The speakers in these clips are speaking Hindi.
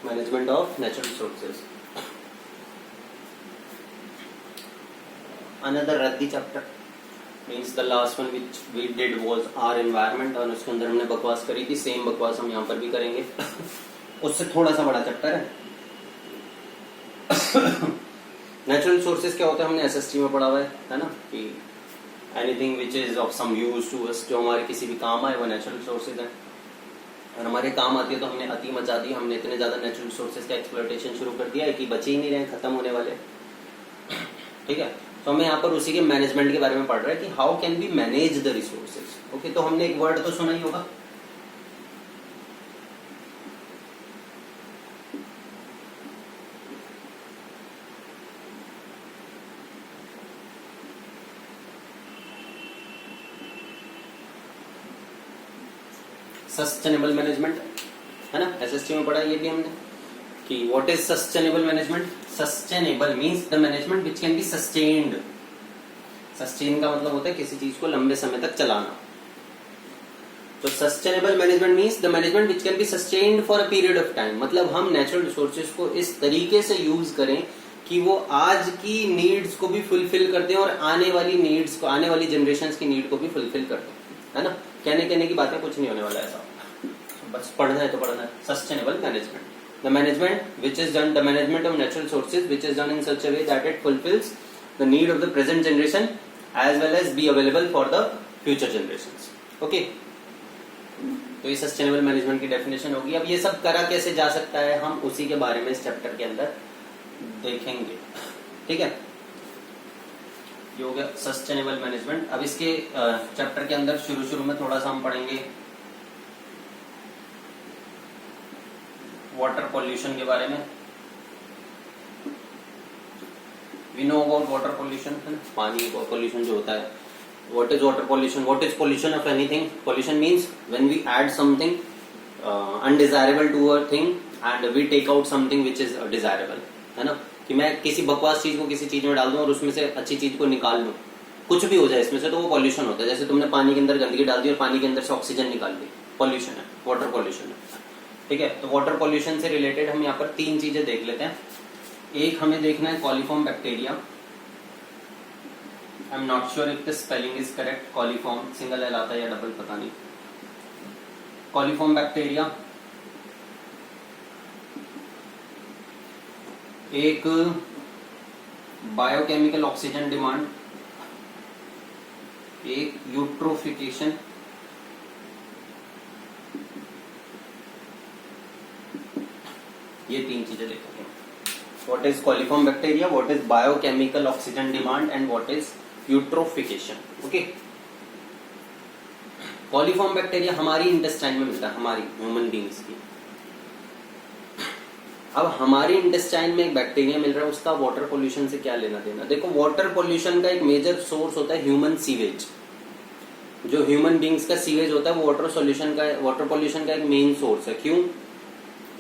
management of natural resources. Another Radhi chapter means the last one which we did was our environment, और उसके अंदर हमने बकवास करी थी. सेम बकवास हम यहाँ पर भी करेंगे. उससे थोड़ा सा बड़ा चैप्टर है. नेचुरल रिसोर्सेज क्या होता है हमने एसएसटी में पढ़ा हुआ है ना, कि anything which is of some use to us, जो हमारे किसी भी काम आए वो नेचुरल रिसोर्सेज है. और हमारे काम आती है तो हमने अति मचा दी. हमने इतने ज्यादा नेचुरल रिसोर्सेज का एक्सप्लॉयटेशन शुरू कर दिया है कि बचे ही नहीं रहे, खत्म होने वाले. ठीक है, तो हमें यहाँ पर उसी के मैनेजमेंट के बारे में पढ़ रहा है कि how can be manage the resources. Okay, तो हमने एक वर्ड तो सुना ही होगा, सस्टेनेबल मैनेजमेंट, है ना. एसएसटी में पढ़ा ये भी हमने कि what is sustainable management. Sustainable means the management which can be sustained. Sustain का मतलब होता है किसी चीज को लंबे समय तक चलाना. तो sustainable management means the management which can be sustained for a period of time. मतलब हम नेचुरल रिसोर्सेज को इस तरीके से यूज करें कि वो आज की नीड्स को भी फुलफिल कर दें और आने वाली नीड्स को, आने वाली जनरेशंस की नीड को भी फुलफिल कर दें, है ना. कहने की बातें कुछ नहीं होने वाला ऐसा, बस पढ़ना है तो पढ़ना है. Sustainable management, the management which is done, the management of natural resources which is done in such a way that it fulfils the need of the present generation as well as be available for the future generations. Okay, तो ये सस्टेनेबल मैनेजमेंट की डेफिनेशन होगी. अब ये सब करा कैसे जा सकता है, हम उसी के बारे में इस चैप्टर के अंदर देखेंगे. ठीक है, ये हो गया सस्टेनेबल मैनेजमेंट. अब इसके चैप्टर के अंदर शुरू में थोड़ा सा हम पढ़ेंगे वाटर पॉल्यूशन के बारे में. We know about water pollution, है ना, पानी पॉल्यूशन जो होता है. What is water pollution, what is pollution of anything. Pollution means when we add something undesirable to a thing and we take out something which is desirable, है ना. कि मैं किसी बकवास चीज को किसी चीज में डाल दूं और उसमें से अच्छी चीज को निकाल लूं, कुछ भी हो जाए इसमें से, तो वो पॉल्यूशन होता है. जैसे तुमने पानी के अंदर गंदगी डाल दी और पानी के अंदर से ऑक्सीजन निकाल दी, पॉल्यूशन है, वाटर पॉल्यूशन है. ठीक है, तो वाटर पॉल्यूशन से रिलेटेड हम यहाँ पर 3 चीजें देख लेते हैं. एक हमें देखना है coliform bacteria. I am not sure if the spelling is correct. Coliform single L आता है या डबल पता नहीं. कॉलीफॉर्म बैक्टीरिया एक बायोकेमिकल ऑक्सीजन डिमांड, एक यूट्रोफिकेशन, ये 3 चीजें देखेंगे. What is coliform bacteria, what is biochemical oxygen demand and what is eutrophication. Okay, coliform bacteria हमारी इंटेस्टाइन में मिलता है, हमारी ह्यूमन बींग्स की. अब हमारी इंटेस्टाइन में एक बैक्टीरिया मिल रहा है, उसका वाटर पोल्यूशन से क्या लेना देना. देखो, वाटर पोल्यूशन का एक मेजर सोर्स होता है ह्यूमन सीवेज. जो ह्यूमन बींग्स का सीवेज होता है वो वाटर पोल्यूशन का एक मेन सोर्स है. क्यों,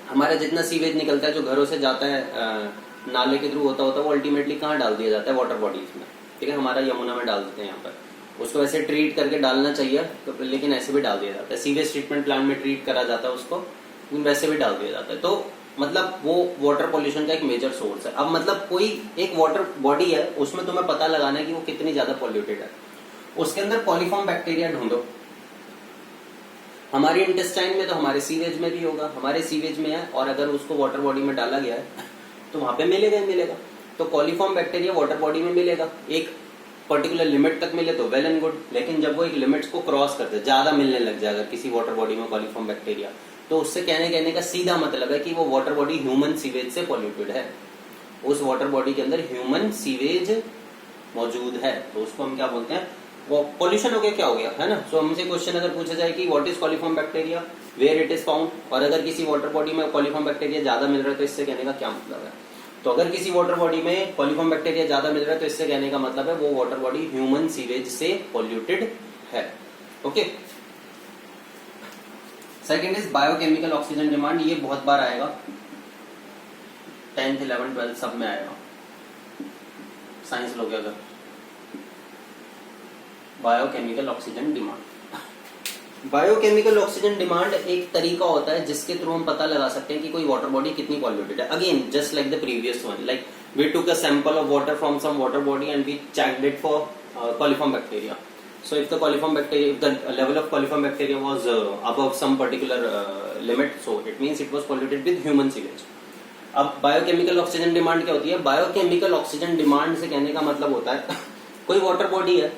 हमारा जितना सीवेज निकलता है जो घरों से जाता है नाले के थ्रू होता है वो अल्टीमेटली कहाँ डाल दिया जाता है, वाटर बॉडीज में. ठीक है, हमारा यमुना में डाल देते हैं यहाँ पर. उसको वैसे ट्रीट करके डालना चाहिए तो, लेकिन ऐसे भी डाल दिया जाता है. सीवेज ट्रीटमेंट प्लांट में ट्रीट करा जाता है उसको, वैसे भी डाल दिया जाता है. तो मतलब वो वाटर पॉल्यूशन का एक मेजर सोर्स है. अब मतलब कोई एक वाटर बॉडी है, उसमें तुम्हें पता लगाना है कि वो कितनी ज्यादा पॉल्यूटेड है. उसके अंदर कॉलीफॉर्म बैक्टीरिया ढूंढो. हमारे इंटेस्टाइन में तो हमारे सीवेज में भी होगा, हमारे सीवेज में है, और अगर उसको वाटर बॉडी में डाला गया है तो वहां पे मिलेगा ही मिलेगा. तो कॉलीफॉर्म बैक्टीरिया वाटर बॉडी में मिलेगा. एक पर्टिकुलर लिमिट तक मिले तो वेल एंड गुड, लेकिन जब वो एक लिमिट्स को क्रॉस करते, ज्यादा मिलने लग जाएगा किसी वाटर बॉडी में कॉलीफॉर्म बैक्टीरिया, तो उससे कहने का सीधा मतलब है कि वो वाटर बॉडी ह्यूमन सीवेज से पॉल्यूटेड है. उस वाटर बॉडी के अंदर ह्यूमन सीवेज मौजूद है, तो उसको हम क्या बोलते हैं, वो पॉल्यूशन हो गया. क्या हो गया, है ना. सो हमसे क्वेश्चन अगर पूछा जाए कि what is coliform bacteria, where it is found, और अगर किसी वाटर बॉडी में कॉलीफॉर्म बैक्टीरिया ज्यादा मिल रहा है तो इससे कहने का क्या मतलब है. तो अगर किसी वाटर बॉडी में कॉलीफॉर्म बैक्टीरिया ज्यादा मिल रहा है तो इससे कहने का मतलब है वो वाटर बॉडी ह्यूमन सीवेज से पॉल्यूटेड है. Okay, second is biochemical oxygen demand. ये बहुत बार आएगा, 10th 11th 12th सब में आएगा. साइंस लोग अगर biochemical oxygen demand, biochemical oxygen demand एक तरीका होता है जिसके थ्रू हम पता लगा सकते हैं कि कोई वाटर बॉडी कितनी पॉल्यूटेड है. Again just like the previous one, like we took a sample of water from some water body and we checked it for coliform bacteria. So if the coliform bacteria, if the level of coliform bacteria was above some particular limit, so it means it was polluted with human sewage. अब बायोकेमिकल ऑक्सीजन डिमांड क्या होती है? बायोकेमिकल ऑक्सीजन डिमांड से कहने का मतलब होता है कोई वाटर बॉडी है,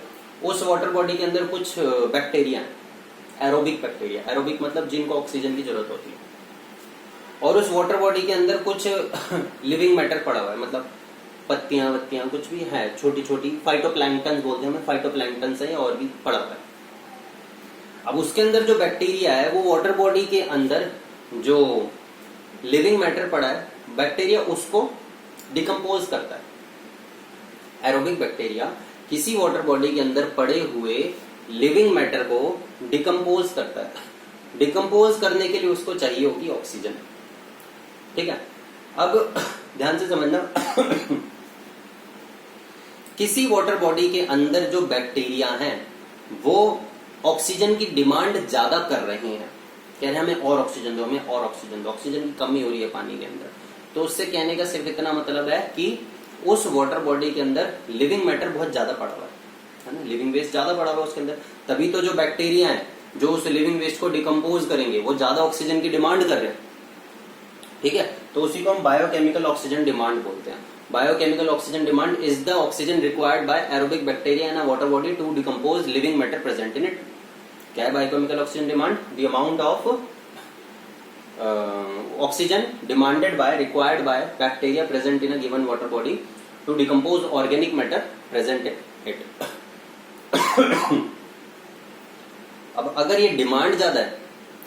उस वाटर बॉडी के अंदर कुछ बैक्टीरिया है, एरोबिक बैक्टीरिया. एरोबिक मतलब जिनको ऑक्सीजन की जरूरत होती है, और उस वाटर बॉडी के अंदर कुछ लिविंग मैटर पड़ा हुआ है, मतलब पत्तियां वत्तियां कुछ भी है, छोटी छोटी फाइटोप्लैंक्टन बोलते हैं, हमें फाइटोप्लैंक्टन से और भी पड़ा हुआ है. अब उसके अंदर जो बैक्टीरिया है वो वाटर बॉडी के अंदर जो लिविंग मैटर पड़ा है, बैक्टीरिया उसको डिकम्पोज करता है. एरोबिक बैक्टीरिया किसी वाटर बॉडी के अंदर पड़े हुए लिविंग मैटर को डिकम्पोज करता है. डिकम्पोज करने के लिए उसको चाहिए होगी ऑक्सीजन. ठीक है, अब ध्यान से समझना किसी वाटर बॉडी के अंदर जो बैक्टीरिया हैं वो ऑक्सीजन की डिमांड ज्यादा कर रहे हैं, कह रहे हैं हमें और ऑक्सीजन दो, हमें और ऑक्सीजन दो, ऑक्सीजन की कमी हो रही है पानी के अंदर. तो उससे कहने का सिर्फ इतना मतलब है कि उस वाटर बॉडी के अंदर लिविंग मैटर बहुत ज्यादा पड़ा हुआ है ना, लिविंग वेस्ट ज्यादा पड़ा हुआ है उसके अंदर. तभी तो जो बैक्टीरिया है जो उस लिविंग वेस्ट को डिकम्पोज करेंगे वो ज्यादा ऑक्सीजन की डिमांड कर रहे हैं. ठीक है, तो उसी को हम बायोकेमिकल ऑक्सीजन डिमांड बोलते हैं. Biochemical oxygen demand is the oxygen required by aerobic bacteria in a water body to decompose living matter present in it. क्या है biochemical oxygen demand? The amount of oxygen demanded by required by bacteria present in a given water body to decompose organic matter present in it. अब अगर ये डिमांड ज्यादा है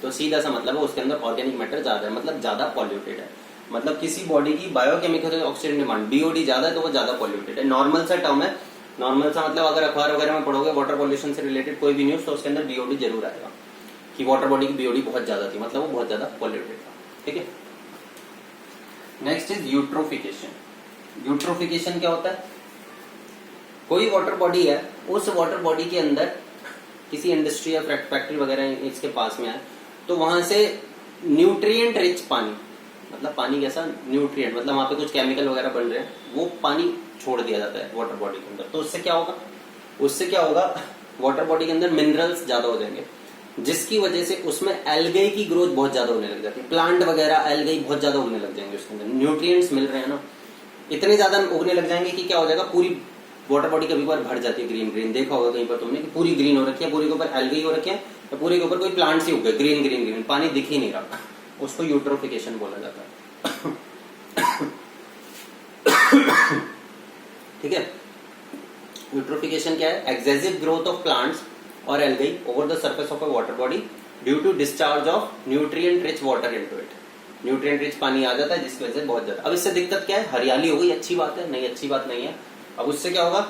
तो सीधा सा मतलब है उसके अंदर ऑर्गेनिक मैटर ज्यादा है, मतलब ज्यादा पॉल्यूटेड है. मतलब किसी बॉडी की बायोकेमिकल ऑक्सीजन डिमांड बीओडी ज्यादा है तो वो ज्यादा पॉल्यूटेड है. नॉर्मल सा टर्म है, नॉर्मल सा मतलब अगर अखबार वगैरह में पढ़ोगे वाटर पॉल्यूशन से रिलेटेड कोई भी न्यूज तो उसके अंदर बीओडी जरूर आएगा कि वाटर बॉडी की बीओडी बहुत ज्यादा थी, मतलब वो बहुत ज्यादा पॉल्यूटेड था. ठीक है, नेक्स्ट इज यूट्रोफिकेशन. यूट्रोफिकेशन क्या होता है? कोई वाटर बॉडी है, उस वाटर बॉडी के अंदर किसी इंडस्ट्री या फैक्ट्री वगैरह इसके पास में है, तो वहां से न्यूट्रिएंट रिच पानी, मतलब पानी कैसा न्यूट्रिएंट, मतलब वहां पे कुछ केमिकल वगैरह बन रहे हैं, वो पानी छोड़ दिया जाता है वाटर बॉडी के अंदर. तो उससे क्या होगा? उससे क्या होगा? वाटर बॉडी के अंदर मिनरल्स ज्यादा हो जाएंगे, जिसकी वजह से उसमें एल्गे की ग्रोथ बहुत ज्यादा होने लग जाती है. प्लांट वगैरह एल्गे बहुत ज्यादा उगने लग जाएंगे उसके अंदर. न्यूट्रिएंट्स मिल रहे हैं ना, इतने ज्यादा उगने लग जाएंगे कि क्या हो जाएगा, पूरी वाटर बॉडी कभी बार भर जाती है ग्रीन ग्रीन. देखा होगा कहीं पर तुमने कि पूरी ग्रीन हो रखी है, पूरी के ऊपर एल्गे हो रखे हैं, तो पूरे के ऊपर कोई प्लांट्स ही उग गए ग्रीन ग्रीन ग्रीन, पानी दिख ही नहीं रहा. उसको यूट्रोफिकेशन बोला जाता है. ठीक है, यूट्रोफिकेशन क्या है? एक्सेसिव ग्रोथ ऑफ प्लांट्स और algae over the surface of a water body due to discharge of nutrient rich water into it. Nutrient rich पानी आ जाता है जिसकी वजह से बहुत ज्यादा. अब इससे दिक्कत क्या है? हरियाली हो गई, अच्छी बात है, नहीं अच्छी बात नहीं है. अब उससे क्या होगा?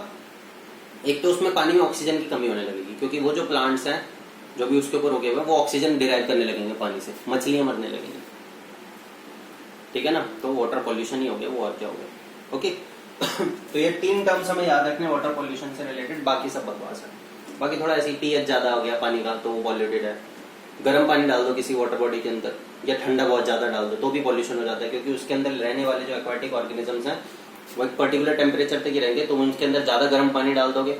एक तो उसमें पानी में ऑक्सीजन की कमी होने लगेगी, क्योंकि वो जो प्लांट्स हैं जो भी उसके ऊपर उगे हुए वो ऑक्सीजन डिराइव करने लगेंगे पानी से, मछलियां मरने लगेंगी. ठीक है ना, तो वाटर पॉल्यूशन ही हो गया वो, और क्या हो गया. ओके, तो ये 3 टर्म्स हमें याद रखने वाटर पॉल्यूशन से रिलेटेड. बाकी सब बकवास है. बाकी थोड़ा ऐसी pH ज्यादा हो गया पानी का तो वो पॉल्यूटेड है. गर्म पानी डाल दो किसी वाटर बॉडी के अंदर, या ठंडा बहुत ज्यादा डाल दो तो भी पॉल्यूशन हो जाता है, क्योंकि उसके अंदर रहने वाले जो एक्वाटिक ऑर्गेनिजम्स हैं वो एक पर्टिकुलर टेम्परेचर तक ही रहेंगे. तो उनके अंदर ज्यादा गर्म पानी डाल दोगे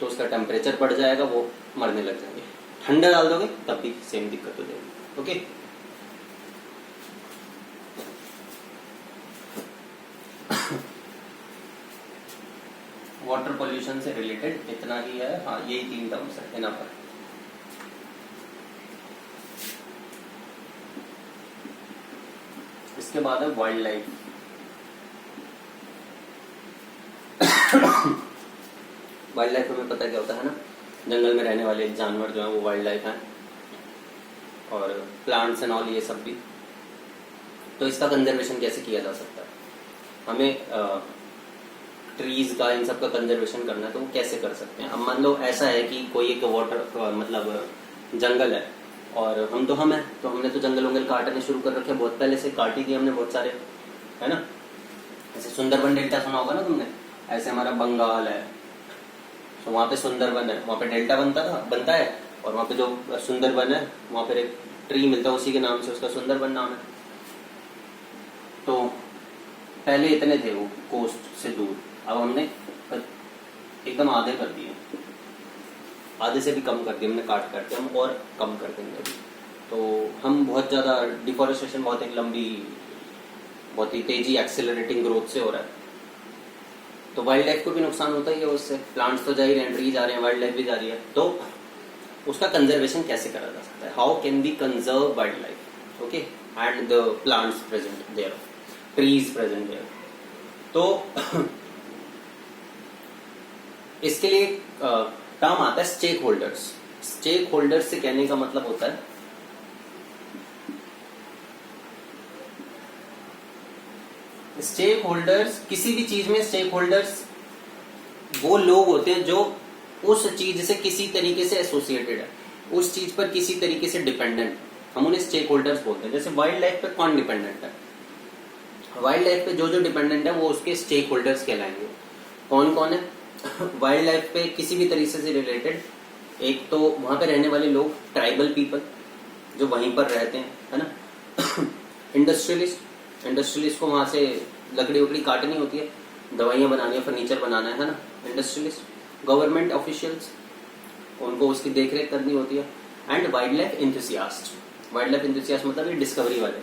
तो उसका टेम्परेचर बढ़ जाएगा, वो मरने लग जाएंगे. ठंडा डाल दोगे तब भी सेम दिक्कत हो जाएगी. ओके, वाटर पॉल्यूशन से रिलेटेड इतना ही है. हाँ, यही 3 टर्म्स है इनफ है. इसके बाद है वाइल्ड लाइफ. वाइल्ड लाइफ हमें पता क्या होता है ना, जंगल में रहने वाले जानवर जो है वो वाइल्ड लाइफ है, और प्लांट्स एंड ऑल ये सब भी. तो इसका कंजर्वेशन कैसे किया जा सकता है? हमें ट्रीज का, इन सब का कंजर्वेशन करना है तो वो कैसे कर सकते हैं? अब मान लो ऐसा है कि कोई एक वाटर मतलब जंगल है और हम हैं, तो हमने तो जंगल वंगल काटने शुरू कर रखे, बहुत पहले से काट ही दिए हमने बहुत सारे, है ना. ऐसे सुंदरबन डेल्टा सुना होगा ना तुमने, ऐसे हमारा बंगाल है तो वहां पे सुंदरबन है, वहां पे डेल्टा बनता है, और वहाँ पे जो सुंदरबन है वहाँ पर एक ट्री मिलता है उसी के नाम से, उसका सुंदरबन नाम है। तो पहले इतने थे वो कोस्ट से दूर, अब हमने एकदम आधे कर दिए, आधे से भी कम कर दिए हमने, काट के हम और कम कर देंगे अभी। तो हम बहुत ज़्यादा डिफॉरेस्टेशन बहुत एक लंबी, बहुत ही तेजी एक्सेलरेटिंग ग्रोथ से हो रहा है। तो वाइल्ड लाइफ को भी नुकसान होता ही है उससे, प्लांट्स तो जा ही रहे हैं, ट्री जा रहे हैं, वाइल्ड लाइफ भी जा रही है। तो उसका कंजर्वेशन कैसे करा जा सकता है, how can be conserve wild life, okay, and the plants present there, trees present there. तो इसके लिए टर्म आता है स्टेक होल्डर्स। स्टेक होल्डर्स से कहने का मतलब होता है स्टेक होल्डर्स, किसी भी चीज में स्टेक होल्डर्स वो लोग होते हैं जो उस चीज से किसी तरीके से एसोसिएटेड है, उस चीज पर किसी तरीके से डिपेंडेंट, हम उन्हें स्टेक होल्डर्स बोलते हैं। जैसे वाइल्ड लाइफ पे कौन डिपेंडेंट है, वाइल्ड लाइफ पे जो जो डिपेंडेंट है वो उसके स्टेक होल्डर्स कहलाएंगे। कौन कौन है वाइल्ड लाइफ पे किसी भी तरीके से रिलेटेड? एक तो वहां पे रहने वाले लोग, ट्राइबल पीपल जो वहीं पर रहते हैं, है ना। इंडस्ट्रियलिस्ट, इंडस्ट्रियलिस्ट को वहां से लकड़ी वकड़ी काटनी होती है, दवाइयां बनानी है, फर्नीचर बनाना है ना, इंडस्ट्रियलिस्ट। गवर्नमेंट ऑफिशियल्स, उनको उसकी देखरेख करनी होती है। And wild life enthusiast, wild life enthusiast मतलब ये डिस्कवरी वाले,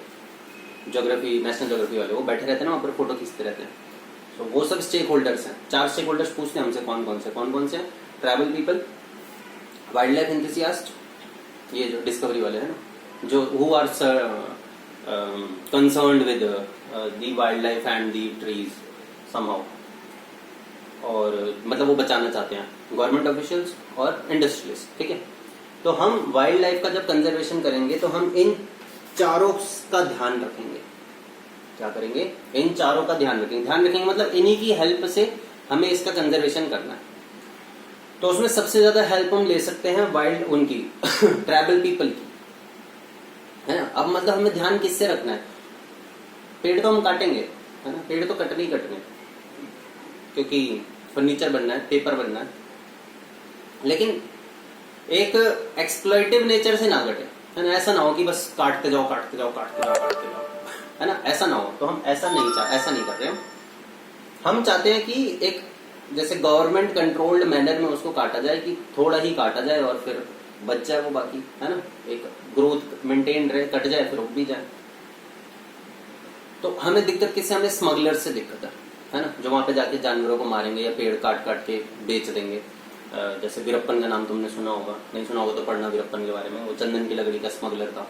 ज्योग्राफी, नेशनल ज्योग्राफी वाले, वो बैठे रहते हैं ना वहाँ पर, फोटो खींचते रहते हैं। तो वो सब स्टेक होल्डर्स हैं। 4 स्टेक होल्डर्स पूछते हैं हमसे कौन कौन से? Tribal people, wild life enthusiast, ये जो डिस्कवरी वाले हैं ना, जो who are concerned with the wild life and the trees somehow, और मतलब वो बचाना चाहते हैं। गवर्नमेंट ऑफिशियल्स और इंडस्ट्रियलिस्ट, ठीक है। तो हम वाइल्ड लाइफ का जब कंजर्वेशन करेंगे तो हम इन चारों का ध्यान रखेंगे। क्या करेंगे? इन चारों का ध्यान रखेंगे। ध्यान रखेंगे मतलब इन्हीं की हेल्प से हमें इसका कंजर्वेशन करना है। तो उसमें सबसे ज्यादा हेल्प हम ले सकते हैं वाइल्ड उनकी ट्राइबल पीपल की, है ना। अब मतलब हमें ध्यान किससे रखना है? पेड़ तो हम काटेंगे, है ना, पेड़ तो कटने ही कटने, क्योंकि फर्नीचर बनना है, पेपर बनना है, लेकिन एक एक्सप्लॉइटिव नेचर से ना कटे, है ना। ऐसा ना हो कि बस काटते जाओ, है ना, ऐसा ना हो। तो हम ऐसा नहीं कर रहे हैं। हम चाहते हैं कि एक जैसे गवर्नमेंट कंट्रोल्ड मैनर में उसको काटा जाए, कि थोड़ा ही काटा जाए और फिर बच जाए वो बाकी, है ना, एक ग्रोथ मेंटेन रहे, कट जाए फिर उग भी जाए। तो हमें दिक्कत किससे? हमें स्मगलर से दिक्कत है ना, जो वहां पे जाके जानवरों को मारेंगे या पेड़ काट काट के बेच देंगे। जैसे वीरप्पन का नाम तुमने सुना होगा, नहीं सुना होगा तो पढ़ना वीरप्पन के बारे में, वो चंदन की लकड़ी का स्मगलर था।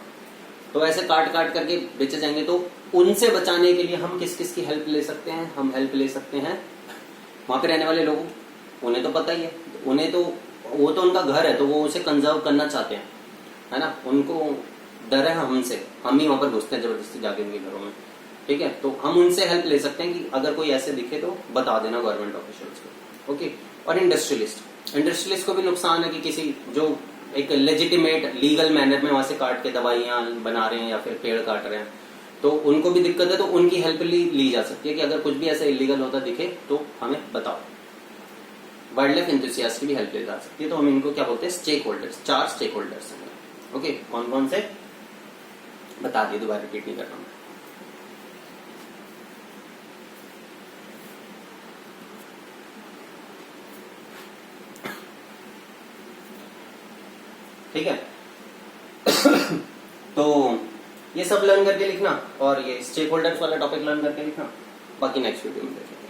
तो ऐसे काट काट करके बेचे जाएंगे। तो उनसे बचाने के लिए हम किस किस की हेल्प ले सकते हैं? हम हेल्प ले सकते हैं वहां पे रहने वाले लोगों, उन्हें तो पता ही है, उन्हें तो वो तो उनका घर है, तो वो उसे कंजर्व करना चाहते हैं, है ना। उनको डर है हमसे, हम ही वहां पर घुसते हैं जबरदस्ती जाके उनके घरों में, ठीक है। तो हम उनसे हेल्प ले सकते हैं कि अगर कोई ऐसे दिखे तो बता देना गवर्नमेंट ऑफिशियल्स को, ओके। और इंडस्ट्रियलिस्ट को भी नुकसान है कि किसी जो एक लेजिटिमेट लीगल मैनर में वहां से काट के दवाइयां बना रहे हैं या फिर पेड़ काट रहे हैं, तो उनको भी दिक्कत है। तो उनकी हेल्प ली जा सकती है कि अगर कुछ भी ऐसा इलीगल होता दिखे तो हमें बताओ। वाइल्ड लाइफ एंथुसियास्ट की भी हेल्प ली जा सकती है। तो हम इनको क्या बोलते हैं? Stakeholders. 4 स्टेक होल्डर्स हैं, ओके। कौन कौन से बता दिए, दोबारा रिपीट नहीं कर रहा हूं। ठीक है। तो ये सब लर्न करके लिखना, और ये स्टेक होल्डर्स वाला टॉपिक लर्न करके लिखना, बाकी नेक्स्ट वीडियो में देखेंगे।